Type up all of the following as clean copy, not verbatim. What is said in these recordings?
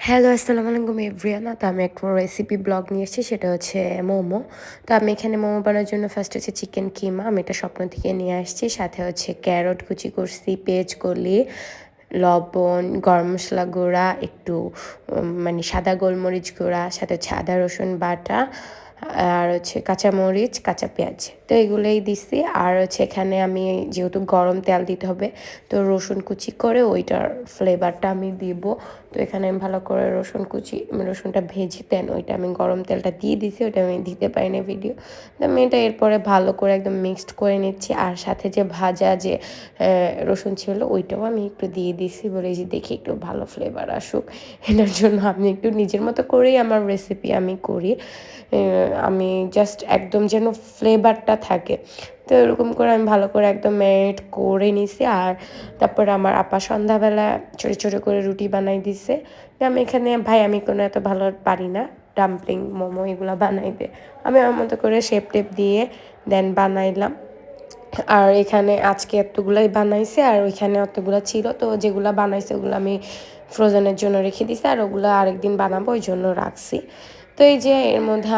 Hello, আসসালামু আলাইকুম everyone. তো আমি একটা রেসিপি ব্লগ নিয়ে এসেছি, সেটা হচ্ছে মোমো। তো আমি এখানে মোমো বানানোর জন্য ফার্স্ট হচ্ছে চিকেন কিমা, আমি এটা স্বপ্ন থেকে নিয়ে আসছি। সাথে হচ্ছে ক্যারট কুচি করছি, পেঁয়াজ কলি, লবণ, গরম মশলা গুঁড়া, একটু মানে সাদা গোলমরিচ গুঁড়া, সাথে হচ্ছে আদা রসুন বাটা, আর হচ্ছে কাঁচামরিচ, কাঁচা পেঁয়াজ। তো এগুলোই দিছি। আর হচ্ছে এখানে আমি যেহেতু গরম তেল দিতে হবে, তো রসুন কুচি করে ওইটার ফ্লেভারটা আমি দিব। তো এখানে আমি ভালো করে রসুনটা ভেজে দেন ওইটা আমি গরম তেলটা দিয়ে দিছি, ওইটা আমি দিতে পারি না ভিডিও। তো আমি এটা এরপরে ভালো করে একদম মিক্সড করে নিচ্ছি। আর সাথে যে ভাজা যে রসুন ছিল ওইটাও আমি একটু দিয়ে দিছি, বলে যে দেখি একটু ভালো ফ্লেভার আসুক। এটার জন্য আমি একটু নিজের মতো করেই আমার রেসিপি আমি করি। আমি জাস্ট একদম যেন ফ্লেভারটা থাকে। তো এরকম করে আমি ভালো করে একদম ম্যারিনেট করে নিছি। আর তারপর আমার আপা সন্ধ্যাবেলা ছোটো ছোটো করে রুটি বানাই দিছে। তো আমি এখানে আমি কোনো এত ভালো পারি না ডাম্পলিং মোমো এগুলো বানাইতে। আমি আমার মতো করে শেপ টেপ দিয়ে দেন বানাইলাম। আর এখানে আজকে এতগুলাই বানাইছে, আর ওইখানে অতগুলো ছিল, তো যেগুলো বানাইছে ওগুলো আমি ফ্রোজেনের জন্য রেখে দিছি, আর ওগুলো আরেকদিন বানাবো ওই জন্য রাখছি। তো এই যে এর মধ্যে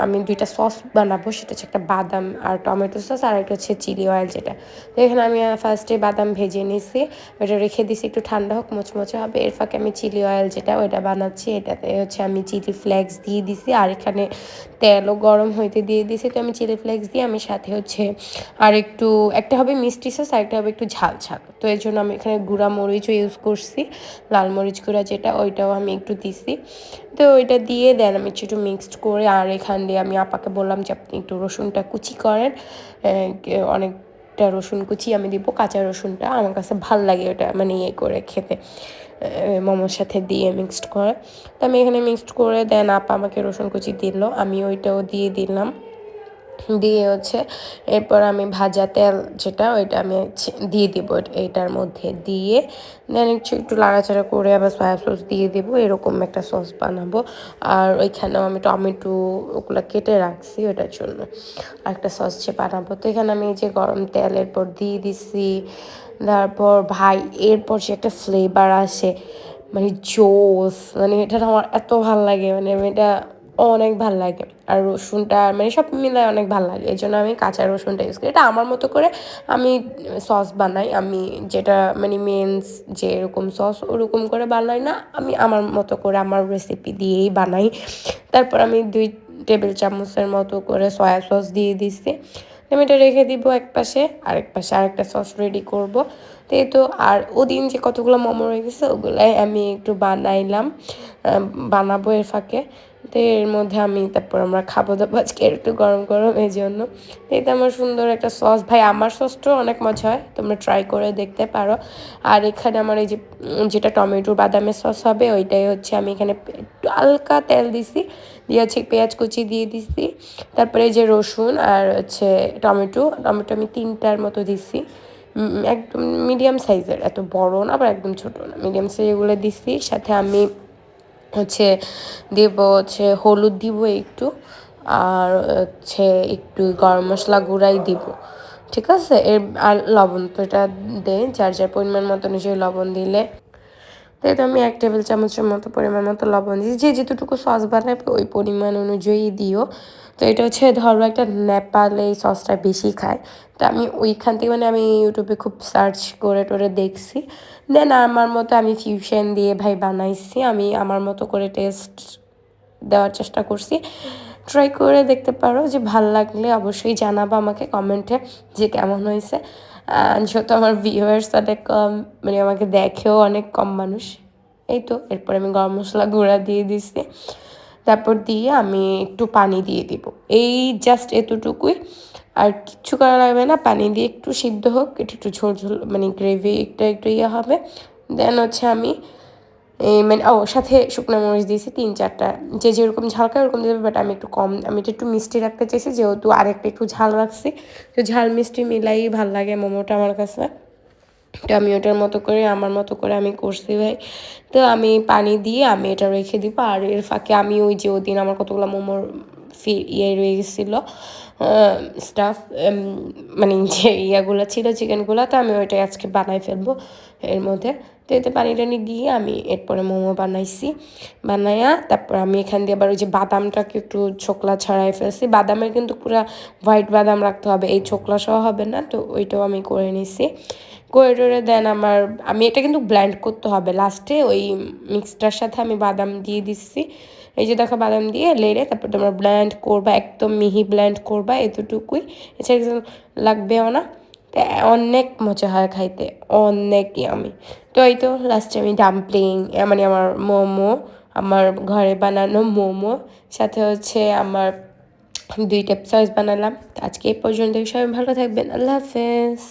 আমি দুইটা সস বানাবো, সেটা হচ্ছে একটা বাদাম আর টমেটো সস, আর একটা হচ্ছে চিলি অয়েল যেটা। তো এখানে আমি ফার্স্টে বাদাম ভেজে নিছি, ওইটা রেখে দিছি একটু ঠান্ডা হোক, মুচমুচে হবে। এর ফাঁকে আমি চিলি অয়েল যেটা ওইটা বানাচ্ছি, এটাতে হচ্ছে আমি চিলি ফ্লেক্স দিয়ে দিছি, আর এখানে তেলও গরম হইতে দিয়ে দিছি। তো আমি চিলি ফ্লেক্স দিয়ে আমি সাথে হচ্ছে আর একটু একটা হবে মিষ্টি সস, আর একটা হবে একটু ঝাল ঝাল। তো এর জন্য আমি এখানে গুঁড়া মরিচও ইউজ করছি, লাল মরিচ গুঁড়া যেটা ওইটাও আমি একটু দিছি। তো ওইটা দিয়ে দেন আমি একটু মিক্সড করে, আর এখান দিয়ে আমি আপাকে বললাম যে আপনি একটু রসুনটা কুচি করেন। অনেকটা রসুন কুচি আমি দিব, কাঁচা রসুনটা আমার কাছে ভাল লাগে ওটা মানে ইয়ে করে খেতে, মোমোর সাথে দিয়ে মিক্সড করে। তো আমি এখানে মিক্সড করে দেন আপা আমাকে রসুন কুচি দিল, আমি ওইটাও দিয়ে দিলাম। দিয়ে হচ্ছে এরপর আমি ভাজা তেল যেটা ওইটা আমি দিয়ে দিব এইটার মধ্যে দিয়ে দেন একটু নাড়াচাড়া করে আবার সয়া সস দিয়ে দেবো, এরকম একটা সস বানাবো। আর ওইখানেও আমি টমেটো ওগুলো কেটে রাখছি ওটার জন্য একটা সস যে বানাবো। তো এখানে আমি যে গরম তেল এরপর দিয়ে দিছি। তারপর এরপর যে একটা ফ্লেভার আসে মানে জোস, মানে এটা আমার এত ভাল লাগে, মানে এটা অনেক ভাল লাগে। আর রসুনটা মানে সব মিলায় অনেক ভাল লাগে, এই জন্য আমি কাঁচা রসুনটা ইউজ করি। এটা আমার মতো করে আমি সস বানাই, আমি যেটা মানে মেন্স যে এরকম সস ওরকম করে বানাই না, আমি আমার মতো করে আমার রেসিপি দিয়েই বানাই। তারপর আমি 2 টেবিল চামচের মতো করে সয়া সস দিয়ে দিছি। আমি এটা রেখে দিব এক পাশে, আরেক পাশে আরেকটা সস রেডি করব। তো এই তো, আর ওদিন যে কতগুলো মোমো রয়ে গেছে ওগুলাই আমি একটু বানাইলাম, বানাবো এর ফাঁকে। তো এর মধ্যে তারপর আমরা খাবো দাবো আজকে একটু গরম গরম, এই জন্য। তো এটা আমার সুন্দর একটা সস, আমার সসটাও অনেক মজা হয়, তোমরা ট্রাই করে দেখতে পারো। আর এখানে আমার এই যে যেটা টমেটো বাদামের সস হবে ওইটাই হচ্ছে আমি এখানে একটু হালকা তেল দিছি, দিয়ে হচ্ছে পেঁয়াজ কুচি দিয়ে দিছি। তারপরে এই যে রসুন আর হচ্ছে টমেটো আমি 3টার মতো দিছি, একদম মিডিয়াম সাইজের, এত বড় না আবার একদম ছোটো না, মিডিয়াম সাইজ এগুলো দিছি। সাথে আমি হচ্ছে দেব হচ্ছে হলুদ দিব একটু, আর হচ্ছে একটু গরম মশলা গুঁড়াই দিব, ঠিক আছে। আর লবণ তো এটা দেয় যার যার পরিমাণ মতো অনুযায়ী লবণ দিলে। তো এটা আমি 1 টেবিল চামচের মতো পরিমাণ মতো লবণ দিই, যে যেতটুকু সস বানাবে ওই পরিমাণ অনুযায়ী দিও। তো এটা হচ্ছে ধরো একটা নেপালে এই সসটা বেশি খায়, তো আমি ওইখান থেকে মানে আমি ইউটিউবে খুব সার্চ করে টোরে দেখছি, দেন আমার মতো আমি ফিউশন দিয়ে বানাইছি, আমি আমার মতো করে টেস্ট দেওয়ার চেষ্টা করছি। ট্রাই করে দেখতে পারো, যে ভাল লাগলে অবশ্যই জানাবো আমাকে কমেন্টে যে কেমন হয়েছে। যেহেতু আমার ভিউয়ার্স অনেক কম, মানে আমাকে দেখেও অনেক কম মানুষ। এই তো, এরপর আমি গরম মশলা গুঁড়া দিয়ে দিছি, তারপর দিয়ে আমি একটু পানি দিয়ে দিব, এই জাস্ট এতটুকুই, আর কিচ্ছু করা লাগবে না। পানি দিয়ে একটু সিদ্ধ হোক, একটু একটু ঝোল ঝোল মানে গ্রেভি একটু ইয়ে হবে। দেন হচ্ছে আমি মানে সাথে শুকনো মরিচ দিয়েছি 3-4টা, যে যেরকম ঝাল খায় ওরকম দেবে, বাট আমি একটু কম, আমি একটু মিষ্টি রাখতে চাইছি যেহেতু, আরেকটা একটু ঝাল রাখছি। তো ঝাল মিষ্টি মিলাই ভাল লাগে মোমোটা আমার কাছে। তো আমি ওটার মতো করে আমার মতো করে আমি করছি তো আমি পানি দিয়ে আমি এটা রেখে দিব। আর এর ফাঁকে আমি ওই যে ওদিন আমার কতগুলো মোমোর রয়ে গেছিলো স্টাফ, মানে যে ইয়াগুলো ছিল চিকেনগুলো, তো আমি ওইটাই আজকে বানাই ফেলবো এর মধ্যে। তো এতে পানি টানি দিয়ে আমি এরপরে মোমো বানাইছি। বানাইয়া তারপর আমি এখান দিয়ে আবার ওই যে বাদামটাকে একটু ছোকলা ছাড়াই ফেলছি। বাদামের কিন্তু পুরা হোয়াইট বাদাম রাখতে হবে, এই ছোকলা সহ হবে না। তো ওইটাও আমি করে নিছি। করে টরে দেন আমি এটা কিন্তু ব্লেন্ড করতে হবে লাস্টে। ওই মিক্সটার সাথে আমি বাদাম দিয়ে দিচ্ছি। এই যে দেখো বাদাম দিয়ে লেড়ে তারপর তোমরা ব্লেন্ড করবা, একদম মিহি ব্লেন্ড করবা, এতটুকুই। এছাড়া লাগবেও না। তো অনেক মজা হয় খাইতে, অনেক ইয়ামি। তো এই তো লাস্টে আমি ডাম্পলিং, মানে আমার মোমো, আমার ঘরে বানানো মোমো, সাথে হচ্ছে আমার 2টা সস বানালাম। তো আজকে এই পর্যন্ত, সবাই ভালো থাকবেন, আল্লাহ হাফেজ।